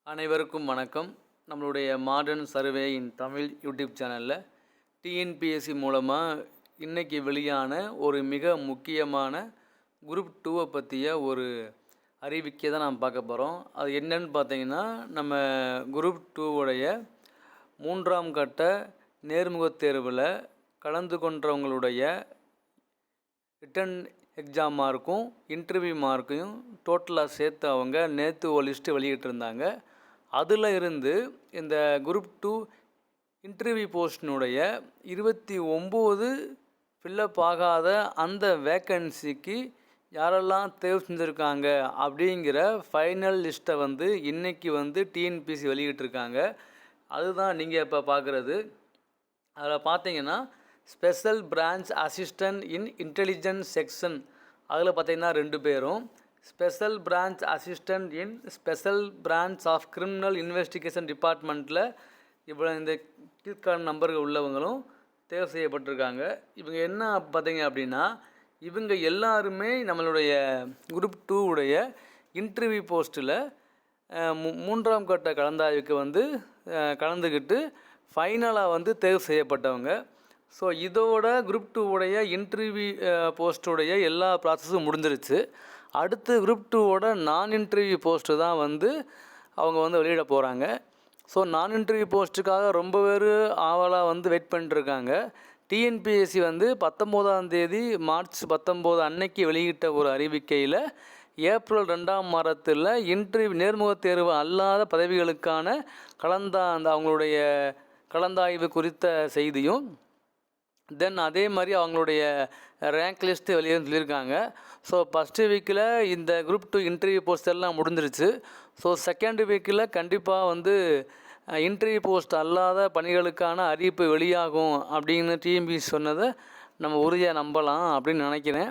அனைவருக்கும் வணக்கம். நம்மளுடைய மாடர்ன் சர்வே இன் தமிழ் யூடியூப் சேனலில் டிஎன்பிஎஸ்சி மூலமாக இன்றைக்கி வெளியான ஒரு மிக முக்கியமான குரூப் 2 பற்றிய ஒரு அறிவிக்கை தான் நாம் பார்க்க போகிறோம். அது என்னன்னு பார்த்தீங்கன்னா, நம்ம குரூப் 2 மூன்றாம் கட்ட நேர்முகத் தேர்வில் கலந்து கொண்டவங்களுடைய ரிட்டன் எக்ஸாம் மார்க்கும் இன்டர்வியூ மார்க்கையும் டோட்டலாக சேர்த்து அவங்க நேற்று ஒரு லிஸ்ட்டு வெளியிட்டிருந்தாங்க. அதில் இருந்து இந்த குரூப் 2 இன்டர்வியூ போஸ்டினுடைய 29 ஃபில்லப் ஆகாத அந்த வேக்கன்சிக்கு யாரெல்லாம் தேர்வு செஞ்சுருக்காங்க அப்படிங்கிற ஃபைனல் லிஸ்ட்டை இன்றைக்கி டிஎன்பிஎஸ்சி வெளியிட்டிருக்காங்க. அதுதான் நீங்கள் இப்போ பார்க்குறது. அதில் பார்த்தீங்கன்னா, special branch assistant in intelligence section அதில் பார்த்தீங்கன்னா 2 பேரும், special branch assistant in special branch of criminal investigation டிபார்ட்மெண்ட்டில் இவ்வளோ இந்த கீழ்கான நம்பர்கள் உள்ளவங்களும் தேர்வு செய்யப்பட்டிருக்காங்க. இவங்க என்ன பார்த்தீங்க அப்படின்னா, இவங்க எல்லாருமே நம்மளுடைய குரூப் 2 இன்டர்வியூ போஸ்ட்டில் மூன்றாம் கட்ட கலந்தாய்வுக்கு கலந்துக்கிட்டு ஃபைனலாக தேர்வு செய்யப்பட்டவங்க. ஸோ இதோட குரூப் 2 இன்டர்வியூ போஸ்ட்டுடைய எல்லா ப்ராசஸும் முடிஞ்சிருச்சு. அடுத்து குரூப் 2 நான் இன்டர்வியூ போஸ்ட்டு தான் அவங்க வெளியிட போகிறாங்க. ஸோ நான் இன்டர்வியூ போஸ்ட்டுக்காக ரொம்ப பேர் ஆவலாக வெயிட் பண்ணிட்டுருக்காங்க. டிஎன்பிஎஸ்சி 19ஆம் தேதி மார்ச் 19 அன்னைக்கு வெளியிட்ட ஒரு அறிவிக்கையில் ஏப்ரல் 2ஆம் வாரத்தில் இன்டர்வியூ நேர்முகத் தேர்வு அல்லாத பதவிகளுக்கான அவங்களுடைய கலந்தாய்வு குறித்த செய்தியும், தென் அதே மாதிரி அவங்களுடைய ரேங்க் லிஸ்ட்டு வெளியே சொல்லியிருக்காங்க. ஸோ ஃபஸ்ட்டு வீக்கில் இந்த குரூப் 2 இன்டர்வியூ போஸ்ட் எல்லாம் முடிஞ்சிருச்சு. ஸோ செகண்ட் வீக்கில் கண்டிப்பாக இன்டர்வியூ போஸ்ட் அல்லாத பணிகளுக்கான அறிவிப்பு வெளியாகும் அப்படின்னு டிஎன்பிஎஸ்சி சொன்னதை நம்ம உறுதியாக நம்பலாம் அப்படின்னு நினைக்கிறேன்.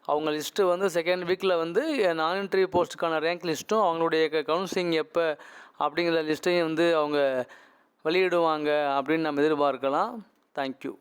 அவங்க லிஸ்ட்டு செகண்ட் வீக்கில் நான் இன்டர்வியூ போஸ்ட்டுக்கான ரேங்க் லிஸ்ட்டும் அவங்களுடைய கவுன்சிலிங் எப்போ அப்படிங்கிற லிஸ்ட்டையும் அவங்க வெளியிடுவாங்க அப்படின்னு நம்ம எதிர்பார்க்கலாம். தேங்க்யூ.